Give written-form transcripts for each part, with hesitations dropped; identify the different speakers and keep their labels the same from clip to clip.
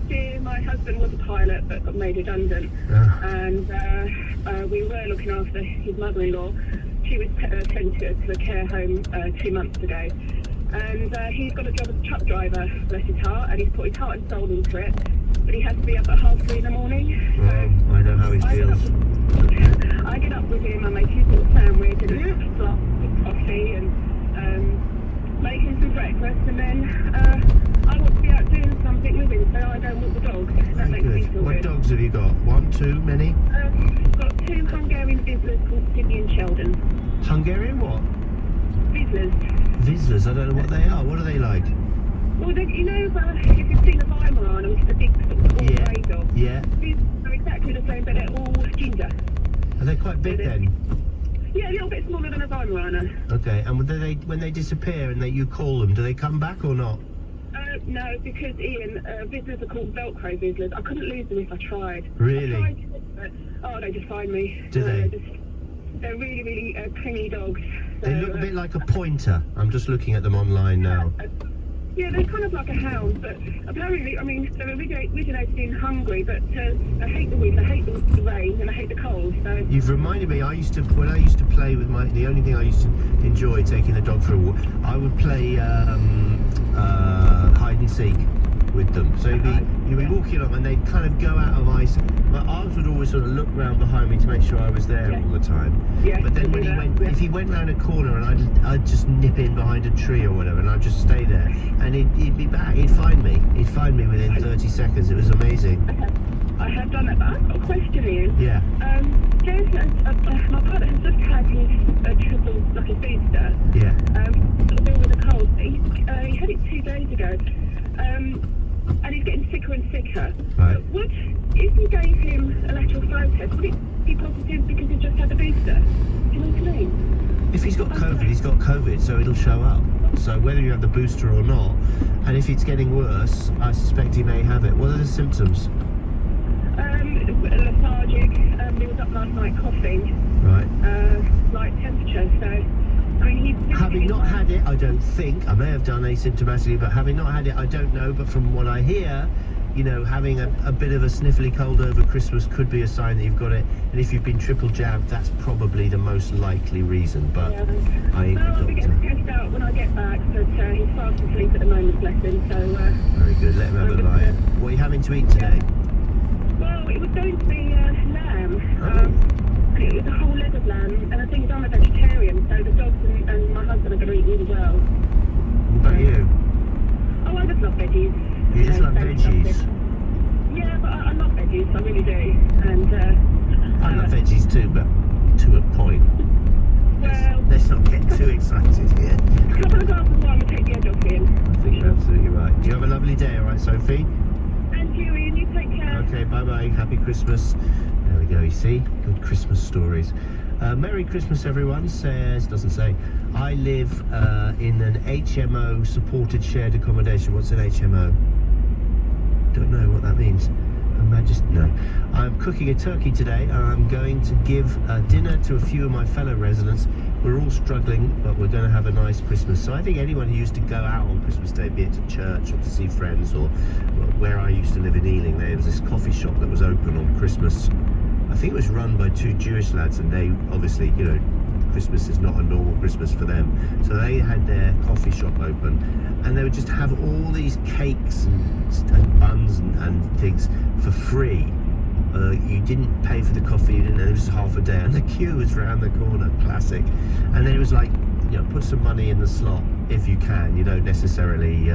Speaker 1: year my husband was a pilot but got made redundant, and we were looking after his mother-in-law. She was sent to a care home 2 months ago, and he's got a job as a truck driver, bless his heart, and he's put his heart and soul into it, but he has to be up at 3:30 in the morning.
Speaker 2: So I know how he feels.
Speaker 1: I get up with him, I make his little sandwich and a flop with coffee and make him some breakfast, and then I want to be out doing something with him, so I go and walk the dog. That makes me feel
Speaker 2: What
Speaker 1: good.
Speaker 2: dogs have you got? One, two, many?
Speaker 1: I've got 2 Hungarian Vizslers called Sydney and Sheldon.
Speaker 2: Hungarian what?
Speaker 1: Vizslers.
Speaker 2: Vizslers, I don't know what they are. What are they like?
Speaker 1: Well, you know, if you've seen a Weimaraner, which is a big sort of grey dog.
Speaker 2: Yeah.
Speaker 1: These are exactly the same, but they're all ginger.
Speaker 2: Are they quite big then?
Speaker 1: Yeah, a little bit smaller than a Weimaraner.
Speaker 2: Okay, and when they disappear and you call them, do they come back or not?
Speaker 1: No, because Ian, Vizslers are called Velcro Vizslers. I couldn't lose them if I tried.
Speaker 2: Really?
Speaker 1: I tried, but, they just find me.
Speaker 2: Do they?
Speaker 1: They're really, really clingy dogs. So,
Speaker 2: They look a bit like a pointer. I'm just looking at them online now.
Speaker 1: Yeah, they're kind of like a hound, but apparently, I mean, they're originated in Hungary, but I hate the wind, I hate the rain, and I hate the cold, so...
Speaker 2: You've reminded me, when I used to play with the only thing I used to enjoy taking the dog for a walk, I would play hide and seek with them. So you'd be walking along and they'd kind of go out of eyesight. My arms would always sort of look round behind me to make sure I was there all the time.
Speaker 1: Yeah,
Speaker 2: but then if he went round a corner and I'd just nip in behind a tree or whatever, and I'd just stay there, and he'd be back. He'd find me within 30 seconds. It was amazing.
Speaker 1: I have done that, but I've got a question, Ian.
Speaker 2: Yeah.
Speaker 1: My partner has just had his triple lucky booster.
Speaker 2: Yeah.
Speaker 1: Got a bit with a cold. He had it 2 days ago. And he's getting sicker and sicker.
Speaker 2: Right.
Speaker 1: If you gave him a lateral flow test, would it be positive because he just had the booster? Do you know what I mean?
Speaker 2: If he's got COVID, he's got COVID, so it'll show up. So whether you have the booster or not, and if it's getting worse, I suspect he may have it. What are the symptoms?
Speaker 1: Lethargic. He was up last night coughing.
Speaker 2: Right.
Speaker 1: Light temperature. So, I mean,
Speaker 2: having not had it, I don't think, I may have done asymptomatically, but having not had it, I don't know. But from what I hear, you know, having a bit of a sniffly cold over Christmas could be a sign that you've got it. And if you've been triple jabbed, that's probably the most likely reason. But I ain't the doctor.
Speaker 1: I'll be getting tested out when I get back, but he's fast asleep at the moment, bless him. So,
Speaker 2: very good. Let him have a lie. What are you having to eat today?
Speaker 1: Well, it was going to be lamb. And it was a whole leg of lamb, and I think I'm a vegetarian, so the dogs and my husband are going to eat really well.
Speaker 2: What about you?
Speaker 1: Oh, I just love veggies.
Speaker 2: You just love veggies?
Speaker 1: Yeah, but I love veggies, I really do. And
Speaker 2: I love veggies too, but to a point.
Speaker 1: Well,
Speaker 2: let's not get too excited here.
Speaker 1: A couple of glasses of wine will take the edge off him.
Speaker 2: I think you're absolutely right. Do you have a lovely day, all right, Sophie?
Speaker 1: And you, Ian, you take care.
Speaker 2: Okay, bye-bye. Happy Christmas. There we go, you see? Good Christmas stories. Merry Christmas, everyone. Doesn't say. I live in an HMO, supported shared accommodation. What's an HMO? Don't know what that means. No. I'm cooking a turkey today, and I'm going to give dinner to a few of my fellow residents. We're all struggling, but we're going to have a nice Christmas. So I think anyone who used to go out on Christmas Day, be it to church or to see friends, or where I used to live in Ealing, there was this coffee shop that was open on Christmas. I think it was run by 2 Jewish lads, and they obviously, you know, Christmas is not a normal Christmas for them. So they had their coffee shop open, and they would just have all these cakes and buns and things for free. You didn't pay for the coffee, you didn't, it was half a day, and the queue was round the corner, classic. And then it was like, you know, put some money in the slot if you can, you don't necessarily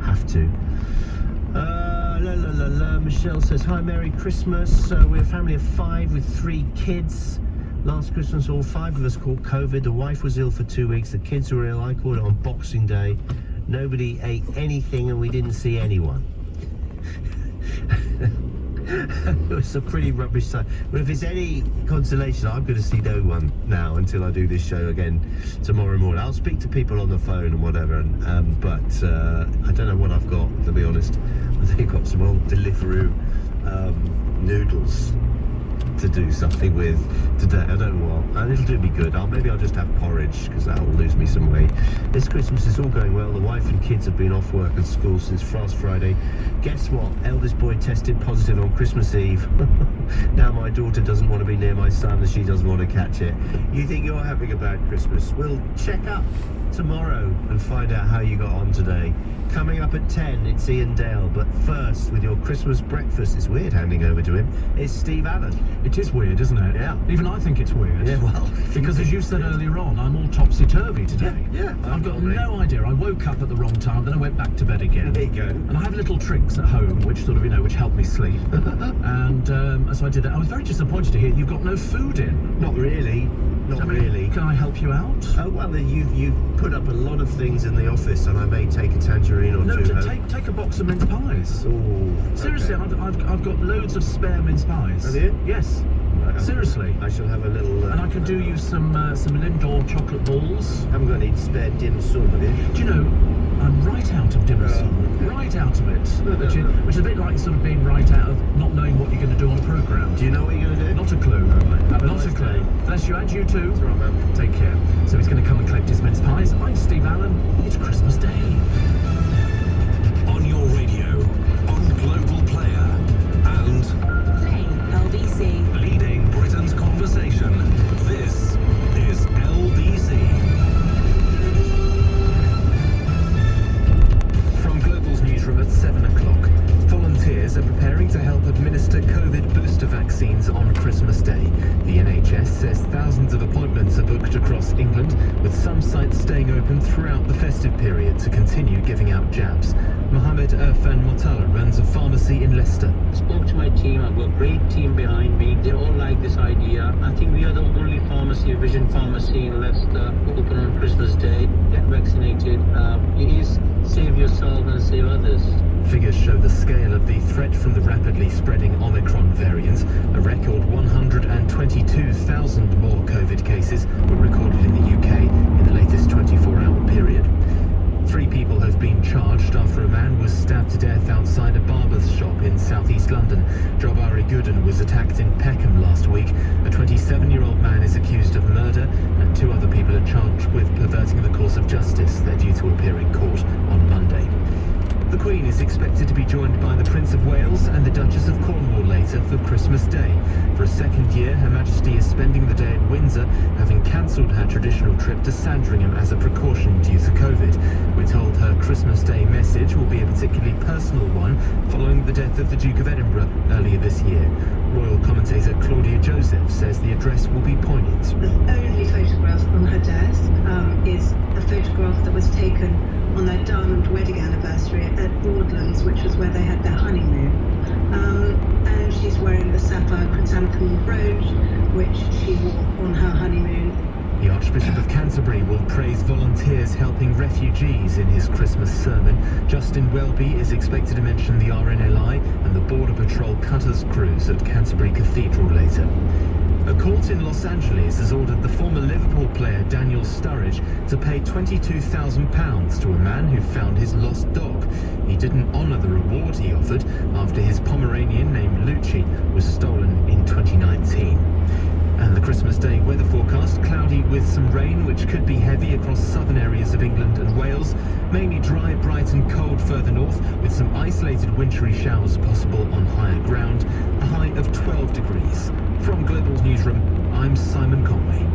Speaker 2: have to. Michelle says, hi, Merry Christmas. We're a family of 5 with 3 kids. Last Christmas, all 5 of us caught COVID. The wife was ill for 2 weeks. The kids were ill. I caught it on Boxing Day. Nobody ate anything, and we didn't see anyone. It was a pretty rubbish time. But if it's any consolation, I'm going to see no one now until I do this show again tomorrow morning. I'll speak to people on the phone and whatever, but I don't know what I've got, to be honest. I think I've got some old Deliveroo noodles. to do something with today. I don't know what, and it'll do me good. Maybe I'll just have porridge, because that'll lose me some weight. This Christmas is all going well. The wife and kids have been off work and school since last Friday. Guess what? Eldest boy tested positive on Christmas Eve. Now my daughter doesn't want to be near my son, and she doesn't want to catch it. You think you're having a bad Christmas? We'll check up tomorrow and find out how you got on today. Coming up at 10, it's Ian Dale, but first, with your Christmas breakfast, it's weird handing over to him, it's Steve Allen.
Speaker 3: It is weird, isn't it?
Speaker 2: Yeah.
Speaker 3: Even I think it's weird.
Speaker 2: Yeah, well...
Speaker 3: Because as you said earlier on, I'm all topsy-turvy today.
Speaker 2: Yeah.
Speaker 3: I've got no idea. I woke up at the wrong time, then I went back to bed again.
Speaker 2: There you go.
Speaker 3: And I have little tricks at home, which sort of, which help me sleep. And so I did it. I was very disappointed to hear you've got no food in.
Speaker 2: Not really. Not really.
Speaker 3: Can I help you out?
Speaker 2: Oh, well, you put up a lot of things in the office, and I may take a tangerine or two.
Speaker 3: No, take a box of mince pies.
Speaker 2: Oh,
Speaker 3: seriously,
Speaker 2: okay.
Speaker 3: I've got loads of spare mince pies.
Speaker 2: Have you?
Speaker 3: Yes.
Speaker 2: Right,
Speaker 3: Seriously.
Speaker 2: I shall have a little...
Speaker 3: and I can do you some Lindor chocolate balls.
Speaker 2: Haven't got any spare dim sum, have you?
Speaker 3: Do you know, I'm right out of dim sum.
Speaker 2: Okay.
Speaker 3: Right out of it. Which is a bit like sort of being right out of not knowing what you're going to do on a programme.
Speaker 2: Do you know what you're going to do?
Speaker 3: Not a clue.
Speaker 2: Right. Have a
Speaker 3: Not
Speaker 2: nice
Speaker 3: a clue.
Speaker 2: day.
Speaker 3: Bless you, and you too.
Speaker 2: That's right, man.
Speaker 3: Take care. So he's going to come and collect his mince pies. I'm Steve Allen. It's Christmas Day.
Speaker 4: On your radio, on Global Player, and
Speaker 5: Play LBC.
Speaker 4: leading Britain's conversation. This is LBC.
Speaker 6: From Global's newsroom at 7 o'clock, volunteers are preparing to help administer COVID booster vaccines on Christmas Day. The NHS says thousands of appointments are booked across England, with some sites staying open throughout the festive period to continue giving out jabs. Mohammed Irfan Motala runs a pharmacy in Leicester.
Speaker 7: Spoke to my team. I've got a great team behind me. They all like this idea. I think we are the only pharmacy, Vision Pharmacy in Leicester, open on Christmas Day. Get vaccinated. Please save yourself and save others.
Speaker 6: Figures show the scale of the threat from the rapidly spreading Omicron variant. A record 122,000 more COVID cases were recorded in the UK in the latest 24-hour period. 3 people have been charged after a man was stabbed to death outside a barber's shop in southeast London. Jabari Gooden was attacked in Peckham last week. A 27-year-old man is accused of murder, and 2 other people are charged with perverting the course of justice. They're due to appear in court on Monday. The Queen is expected to be joined by the Prince of Wales and the Duchess of Cornwall later for Christmas Day. For a second year, Her Majesty is spending the day at Windsor, having cancelled her traditional trip to Sandringham as a precaution due to COVID. We're told her Christmas Day message will be a particularly personal one, following the death of the Duke of Edinburgh earlier this year. Royal commentator Claudia Joseph says the address will be poignant.
Speaker 8: The only photograph on her desk is a photograph that was taken on their diamond wedding anniversary at Broadlands, which was where they had their honeymoon. And she's wearing the sapphire chrysanthemum brooch, which she wore on her honeymoon.
Speaker 6: The Archbishop of Canterbury will praise volunteers helping refugees in his Christmas sermon. Justin Welby is expected to mention the RNLI and the Border Patrol cutters cruise at Canterbury Cathedral later. A court in Los Angeles has ordered the former Liverpool player Daniel Sturridge to pay £22,000 to a man who found his lost dog. He didn't honour the reward he offered after his Pomeranian named Lucci was stolen in 2019. And the Christmas Day weather forecast, cloudy with some rain, which could be heavy across southern areas of England and Wales. Mainly dry, bright and cold further north, with some isolated wintry showers possible on higher ground. A high of 12 degrees. From Global's newsroom, I'm Simon Conway.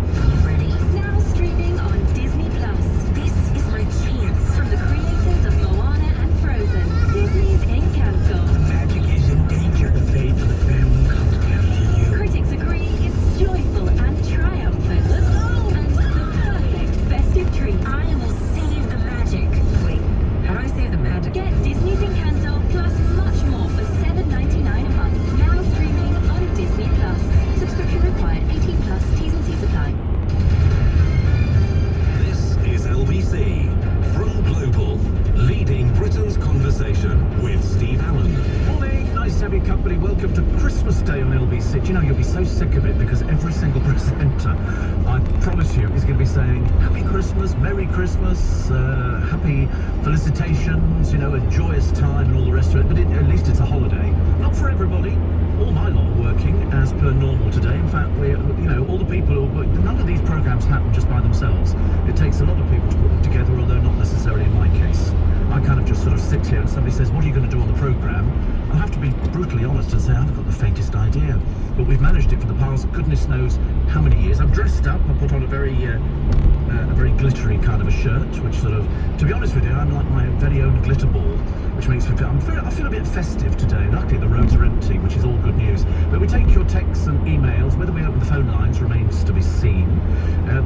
Speaker 5: Ready? Now streaming on Disney Plus. This is my chance. From the creators of Moana and Frozen, Disney's Encanto.
Speaker 9: Magic is in danger. The fate of the family comes down to you.
Speaker 5: Critics agree it's joyful and triumphant. Let's go! And the perfect festive treat.
Speaker 10: I will save the magic. Wait, how do I save the magic?
Speaker 5: Get Disney's Encanto plus much more for $7.99 a month. Now streaming on Disney Plus. Subscription required. 18 plus. T's and C's apply.
Speaker 4: This is LBC. From Global, leading Britain's conversation with Steve Allen.
Speaker 3: Morning, nice to have your company. Welcome to Christmas Day on LBC. Do you know, you'll be so sick of it because every single presenter, I promise you, is going to be saying Happy Christmas, Merry Christmas, Happy Felicitations, a joyous time and all the rest of it. But at least it's a holiday. Not for everybody. All my lot are working as per normal. says, what are you going to do on the programme? I'll have to be brutally honest and say I haven't got the faintest idea. But we've managed it for the past goodness knows how many years. I've dressed up, I put on a very glittery kind of a shirt, which sort of, to be honest with you, I'm like my very own glitter ball, which makes me feel, I feel a bit festive today. Luckily the roads are empty, which is all good news. But we take your texts and emails. Whether we open the phone lines remains to be seen.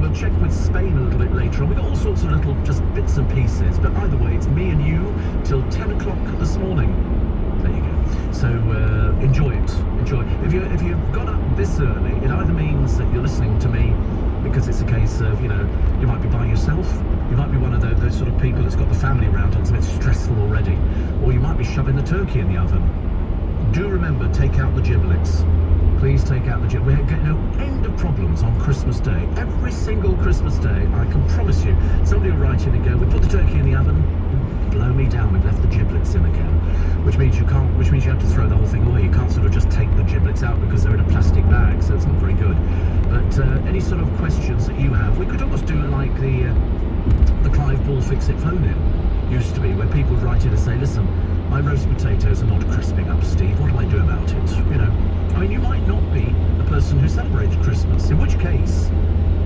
Speaker 3: We'll check with Spain a little bit later on. We've got all sorts of little just bits and pieces, but either way it's me and you till 10 o'clock this morning. There you go. So enjoy it. If you've got up this early, it either means that you're listening to me because it's a case of, you know, you might be by yourself, you might be one of those sort of people that's got the family around and it's a bit stressful already, or you might be shoving the turkey in the oven. Do remember, take out the giblets. Please take out the giblets. We're getting no end of problems on Christmas Day. Every single Christmas Day, I can promise you, somebody will write in and go, we put the turkey in the oven, blow me down, we've left the giblets in again. Which means you have to throw the whole thing away. You can't sort of just take the giblets out because they're in a plastic bag, so it's not very good. But any sort of questions that you have, we could almost do like the Clive Ball Fix-It phone-in used to be, where people would write in and say, listen, my roast potatoes are not crisping up, Steve, what do I do about it? You know, I mean, you might not be a person who celebrates Christmas, in which case,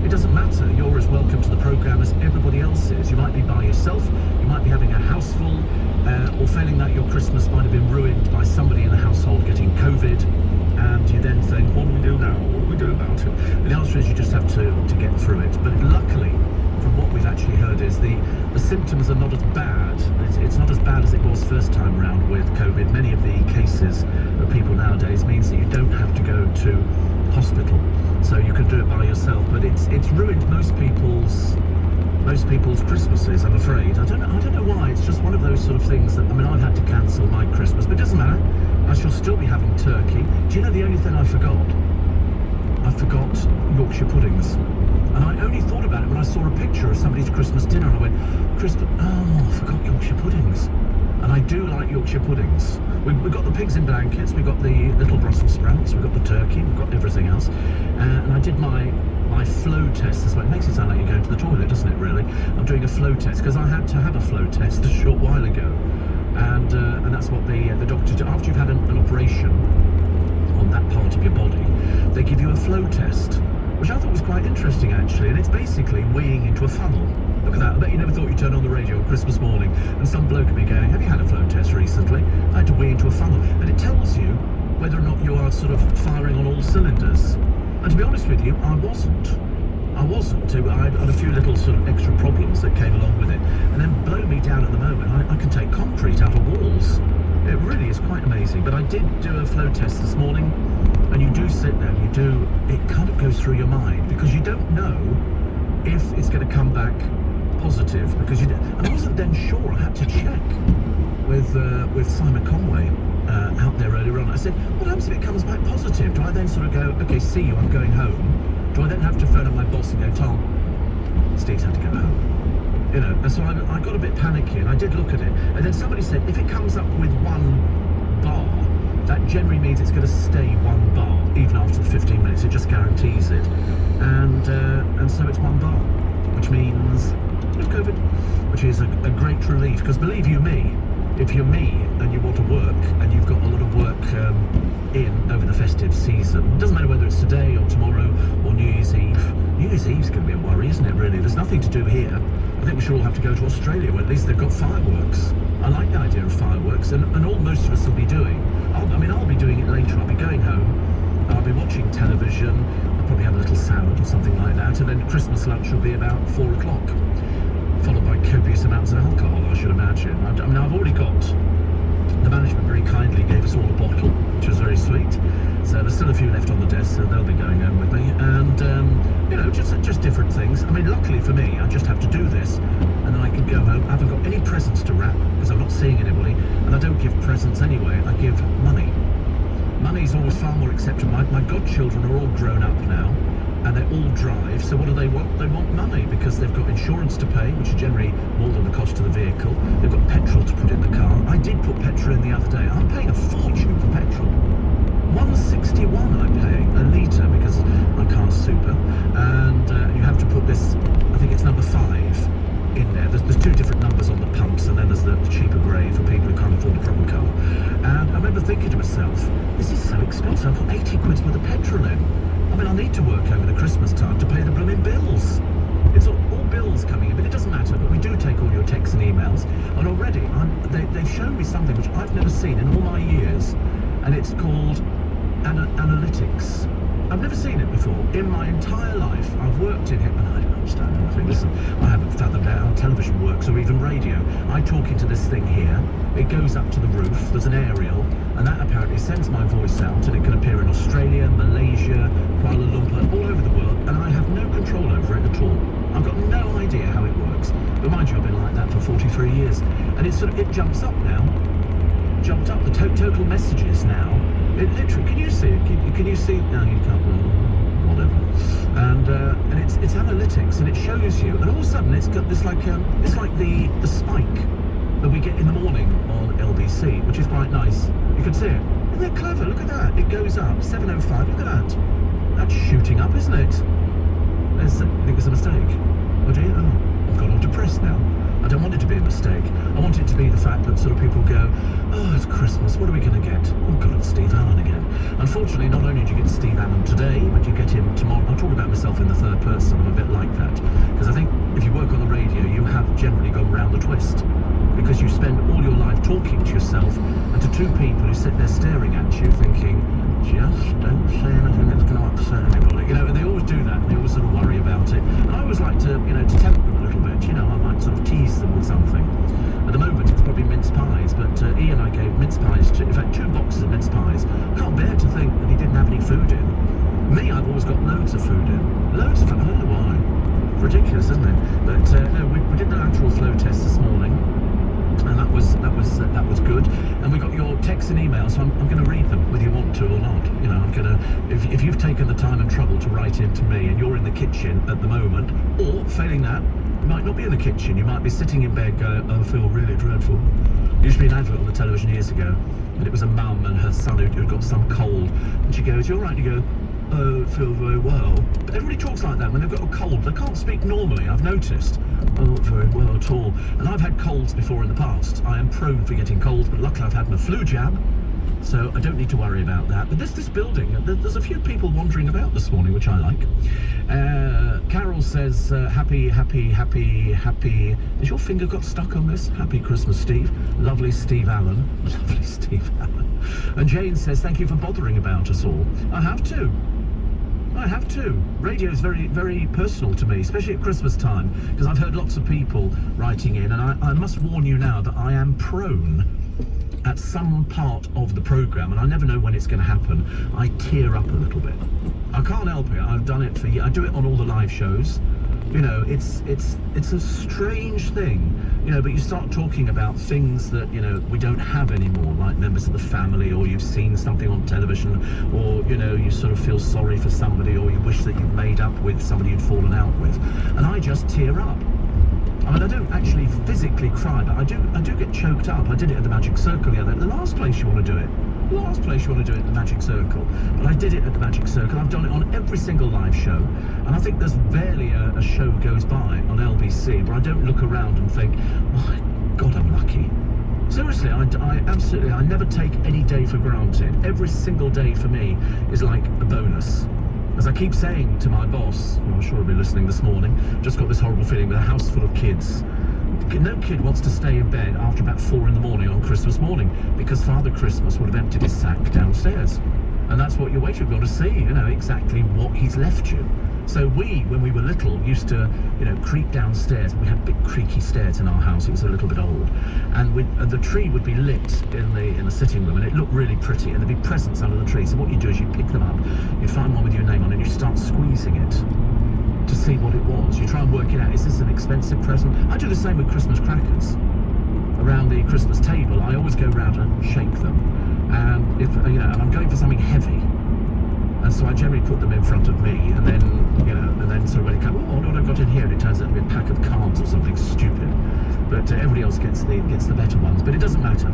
Speaker 3: it doesn't matter, you're as welcome to the programme as everybody else is. You might be by yourself, you might be having a house full, or failing that your Christmas might have been ruined by somebody in the household getting COVID, and you then think, what do we do now? What do we do about it? And the answer is you just have to get through it. But luckily, from what we've actually heard, is the symptoms are not as bad. It's not as bad as it was first time around with COVID. Many of the cases of people nowadays means that you don't have to go to hospital, so you can do it by yourself. But it's ruined most people's Christmases, I'm afraid. I don't know why. It's just one of those sort of things that, I mean, I've had to cancel my Christmas, but it doesn't matter. I shall still be having turkey. Do you know the only thing I forgot? I forgot Yorkshire puddings. And I only thought about it when I saw a picture of somebody's Christmas dinner, and I went, I forgot Yorkshire puddings. And I do like Yorkshire puddings. We've got the pigs in blankets, we've got the little Brussels sprouts, we've got the turkey, we've got everything else. And I did my flow test as well. It makes it sound like you're going to the toilet, doesn't it, really? I'm doing a flow test, because I had to have a flow test a short while ago. And that's what the doctor did. After you've had an operation on that part of your body, they give you a flow test, which I thought was quite interesting, actually. And it's basically weeing into a funnel. Look at that. I bet you never thought you'd turn on the radio on Christmas morning and some bloke would be going, have you had a flow test recently? I had to wee into a funnel. And it tells you whether or not you are sort of firing on all cylinders. And to be honest with you, I wasn't. I had a few little sort of extra problems that came along with it. And then blow me down at the moment, I can take concrete out of walls. It really is quite amazing. But I did do a flow test this morning, and you do sit there, it kind of goes through your mind, because you don't know if it's going to come back positive, because and I wasn't then sure. I had to check with Simon Conway out there earlier on. I said, what happens if it comes back positive? Do I then sort of go, okay, see you, I'm going home? Do I then have to phone up my boss and go, Tom, Steve's had to go home? You know, and so I got a bit panicky, and I did look at it, and then somebody said, if it comes up with 1 bar, that generally means it's going to stay 1 bar even after the 15 minutes. It just guarantees it, and so it's 1 bar, which means it's COVID, which is a great relief. Because believe you me, if you're me and you want to work and you've got a lot of work in over the festive season, it doesn't matter whether it's today or tomorrow or New Year's Eve. New Year's Eve's going to be a worry, isn't it, really? There's nothing to do here. I think we should all have to go to Australia, where at least they've got fireworks. I like the idea of fireworks, and all most of us will be doing. I'll be doing it later. I'll be going home, I'll be watching television, I'll probably have a little salad or something like that, and then Christmas lunch will be about 4 o'clock, followed by copious amounts of alcohol, I should imagine. I mean, I've already got, the management very kindly gave us all a bottle, which was very sweet. So there's still a few left on the desk, so they'll be going home with me. And, you know, just different things. I mean, luckily for me, I just have to do this, and then I can go home. I haven't got any presents to wrap, because I'm not seeing anybody, and I don't give presents anyway, I give money. Money's always far more acceptable. My godchildren are all grown up now, and they all drive, so what do they want? They want money, because they've got insurance to pay, which is generally more than the cost of the vehicle. They've got petrol to put in the car. I did put petrol in the other day. I'm paying a fortune for petrol. 161 I'm paying a litre, because my car's super, and you have to put this, I think it's number 5 in there. There's 2 different numbers on the pumps, and then there's the cheaper grade for people who can't afford a proper myself, this is so expensive. I've got 80 quid's worth of petrol in. I mean, I need to work over the Christmas time to pay the blooming bills. It's all bills coming in, but it doesn't matter. But we do take all your texts and emails. And already, they've shown me something which I've never seen in all my years. And it's called analytics. I've never seen it before in my entire life. I've worked in it, and I don't understand anything. Listen, I haven't fathomed out how television works or even radio. I talk into this thing here. It goes up to the roof. There's an aerial, and that apparently sends my voice out, and it can appear in Australia, Malaysia, Kuala Lumpur, all over the world, and I have no control over it at all. I've got no idea how it works. But mind you, I've been like that for 43 years, and it jumps up now. Jumped up the total messages now. It literally, can you see it? Can you see? No, you can't. Whatever. And it's analytics, and it shows you. And all of a sudden, it's got this it's like the spike that we get in the morning on LBC, which is quite nice. You can see it. Isn't that clever? Look at that. It goes up 7:05. Look at that. That's shooting up, isn't it? I think it's a mistake. Oh dear. Oh, I've got all depressed now. I don't want it to be a mistake. I want it to be the fact that sort of people go, oh, it's Christmas, what are we going to get? Oh God, it's Steve Allen again. Unfortunately, not only do you get Steve Allen today, but you get him tomorrow. I'll talk about myself in the third person. I'm a bit like that. Because I think if you work on the radio, you have generally gone round the twist. Because you spend all your life talking to yourself and to two people who sit there staring at you thinking, just don't say anything that's going to upset anybody. You know, and they always do that. They always sort of worry about it. And I always like to, to tempt them a little bit. You know, I might sort of tease them with something. At the moment, it's probably mince pies, but Ian, I gave mince pies, in fact, 2 boxes of mince pies. I can't bear to think that he didn't have any food in. Me, I've always got loads of food in. Loads of food. I don't know why. Ridiculous, isn't it? But no, we did the lateral flow test this morning. And that was good. And we got your texts and emails, so I'm going to read them whether you want to or not. You know, I'm going to, if you've taken the time and trouble to write in to me and you're in the kitchen at the moment, or failing that, you might not be in the kitchen, you might be sitting in bed going, oh, I feel really dreadful. There used to be an advert on the television years ago, and it was a mum and her son who'd got some cold, and she goes, you all right? And you go, oh, I feel very well. But everybody talks like that when they've got a cold. They can't speak normally, I've noticed. Oh, not very well at all. And I've had colds before in the past. I am prone for getting colds, but luckily I've had my flu jab, so I don't need to worry about that. But this building, there's a few people wandering about this morning, which I like. Carol says, happy. Has your finger got stuck on this? Happy Christmas, Steve. Lovely Steve Allen. Lovely Steve Allen. And Jane says, thank you for bothering about us all. I have to. Radio is very, very personal to me, especially at Christmas time, because I've heard lots of people writing in, and I must warn you now that I am prone at some part of the programme, and I never know when it's going to happen, I tear up a little bit. I can't help it. I've done it for years. I do it on all the live shows. You know, it's a strange thing, you know, but you start talking about things that, you know, we don't have anymore, like members of the family, or you've seen something on television, or, you know, you sort of feel sorry for somebody, or you wish that you'd made up with somebody you'd fallen out with, and I just tear up. I mean, I don't actually physically cry, but I do get choked up. I did it at the Magic Circle the other day. The last place you want to do it. The last place you want to do it at the Magic Circle. But I did it at the Magic Circle. I've done it on every single live show. And I think there's barely a show goes by on LBC where I don't look around and think, my God, I'm lucky. Seriously, I never take any day for granted. Every single day for me is like a bonus. As I keep saying to my boss, who I'm sure will be listening this morning, just got this horrible feeling with a house full of kids. No kid wants to stay in bed after about 4 in the morning on Christmas morning, because Father Christmas would have emptied his sack downstairs. And that's what you're waiting for, to see, you know, exactly what he's left you. So we, when we were little, used to, you know, creep downstairs. We had big creaky stairs in our house. It was a little bit old, and the tree would be lit in the sitting room, and it looked really pretty. And there'd be presents under the tree. So what you do is you pick them up, you find one with your name on it, and you start squeezing it to see what it was. You try and work it out. Is this an expensive present? I do the same with Christmas crackers. Around the Christmas table, I always go round and shake them, and if you know, and I'm going for something heavy. And so I generally put them in front of me, and then, you know, and then sort of when it comes, oh, what have I got in here? And it turns out to be a pack of cards or something stupid. But everybody else gets the better ones. But it doesn't matter.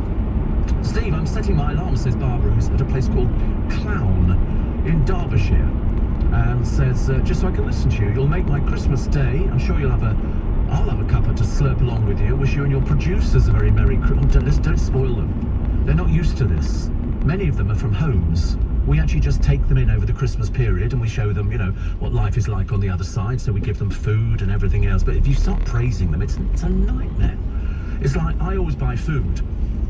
Speaker 3: Steve, I'm setting my alarm, says Barbara, who's at a place called Clown in Derbyshire, and says, just so I can listen to you. You'll make my Christmas day. I'm sure I'll have a cuppa to slurp along with you. Wish you and your producers a very Merry Christmas. Don't spoil them. They're not used to this. many of them are from homes. We actually just take them in over the Christmas period and we show them, you know, what life is like on the other side. So we give them food and everything else. But if you start praising them, it's a nightmare. It's like, I always buy food,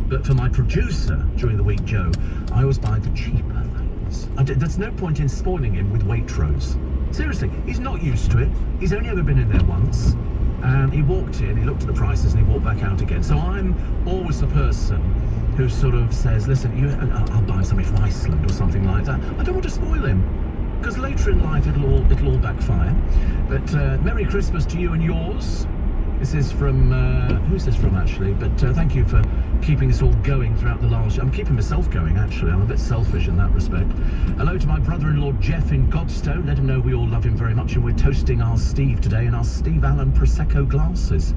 Speaker 3: but for my producer during the week, Joe, I always buy the cheaper things. There's no point in spoiling him with Waitrose. Seriously, he's not used to it. He's only ever been in there once. And he walked in, he looked at the prices and he walked back out again. So I'm always the person who sort of says, listen, I'll buy something from Iceland or something like that. I don't want to spoil him, because later in life it'll all backfire. But Merry Christmas to you and yours. This is from, who's this from actually? But thank you for keeping us all going throughout the last year. I'm keeping myself going actually, I'm a bit selfish in that respect. Hello to my brother-in-law Jeff in Godstone. Let him know we all love him very much, and we're toasting our Steve today in our Steve Allen Prosecco glasses.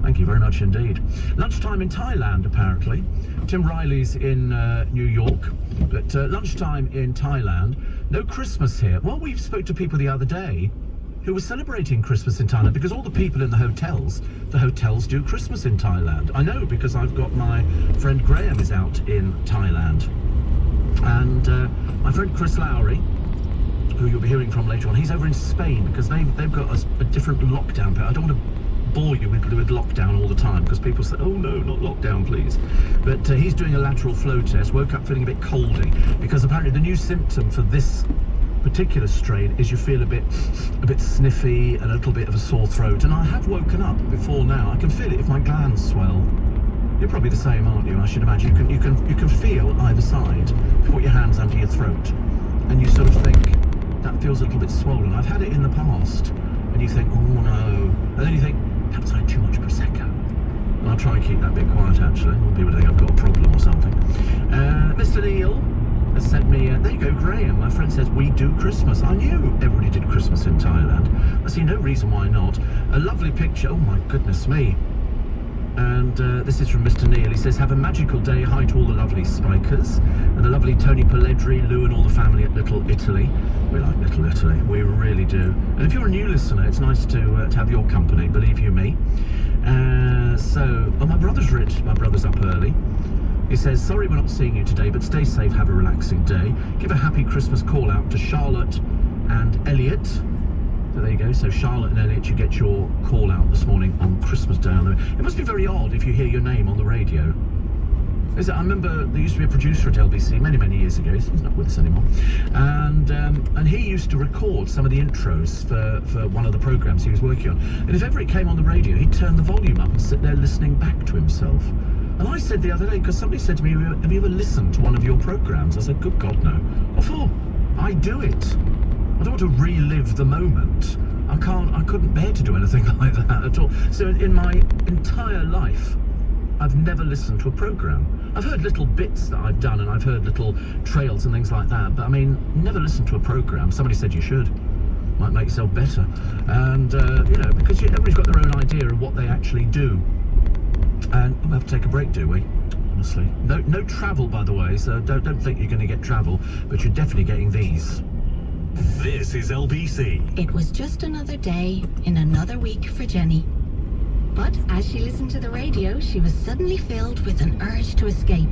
Speaker 3: Thank you very much indeed. Lunchtime in Thailand, apparently. Tim Riley's in New York, but lunchtime in Thailand. No Christmas here. Well, we spoke to people the other day who were celebrating Christmas in Thailand, because all the people in the hotels do Christmas in Thailand. I know, because I've got my friend Graham is out in Thailand. And my friend Chris Lowry, who you'll be hearing from later on, he's over in Spain, because they've got a different lockdown. I don't want to bore you with lockdown all the time, because people say, oh no, not lockdown please. But he's doing a lateral flow test, woke up feeling a bit coldy, because apparently the new symptom for this particular strain is you feel a bit sniffy and a little bit of a sore throat. And I have woken up before now. I can feel it if my glands swell. You're probably the same, aren't you? I should imagine you can feel either side. If you put your hands under your throat and you sort of think that feels a little bit swollen. I've had it in the past, and you think, oh no, and then you think, perhaps I had too much Prosecco. And I'll try and keep that bit quiet actually. I want people to think I've got a problem or something. Mr. Neil has sent me, there you go, Graham. My friend says, we do Christmas. I knew everybody did Christmas in Thailand. I see no reason why not. A lovely picture, oh my goodness me. And this is from Mr. Neil. He says, have a magical day. Hi to all the lovely spikers. And the lovely Tony Pelledri, Lou and all the family at Little Italy. We like Little Italy, we really do. And if you're a new listener, it's nice to have your company, believe you me. Well, my brother's up early. He says, sorry we're not seeing you today, but stay safe, have a relaxing day. Give a happy Christmas call out to Charlotte and Elliot. So there you go. So Charlotte and Elliot, you get your call out this morning on Christmas Day. It must be very odd if you hear your name on the radio. I remember there used to be a producer at LBC many years ago. He's not with us anymore. And he used to record some of the intros for one of the programs he was working on. And if ever it came on the radio, he'd turn the volume up and sit there listening back to himself. And I said the other day, because somebody said to me, have you ever listened to one of your programs? I said, good God, no. What for? I do it. I don't want to relive the moment. I couldn't bear to do anything like that at all. So in my entire life, I've never listened to a program. I've heard little bits that I've done, and I've heard little trails and things like that, but I mean, never listened to a program. Somebody said you should. Might make yourself better. And, you know, because everybody's got their own idea of what they actually do. And we'll have to take a break, do we? Honestly. No travel, by the way, so don't think you're going to get travel, but you're definitely getting these.
Speaker 4: This is LBC.
Speaker 5: It was just another day in another week for Jenny. But as she listened to the radio, she was suddenly filled with an urge to escape.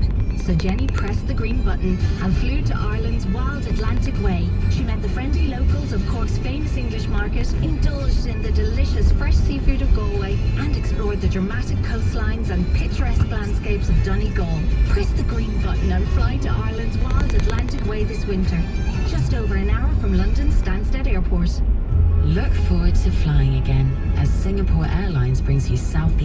Speaker 5: So Jenny pressed the green button and flew to Ireland's wild Atlantic way. She met the friendly locals of Cork's famous English market, indulged in the delicious fresh seafood of Galway, and explored the dramatic coastlines and picturesque landscapes of Donegal. Press the green button and fly to Ireland's wild Atlantic way this winter. Just over an hour from London's Stansted Airport.
Speaker 10: Look forward to flying again as Singapore Airlines brings you Southeast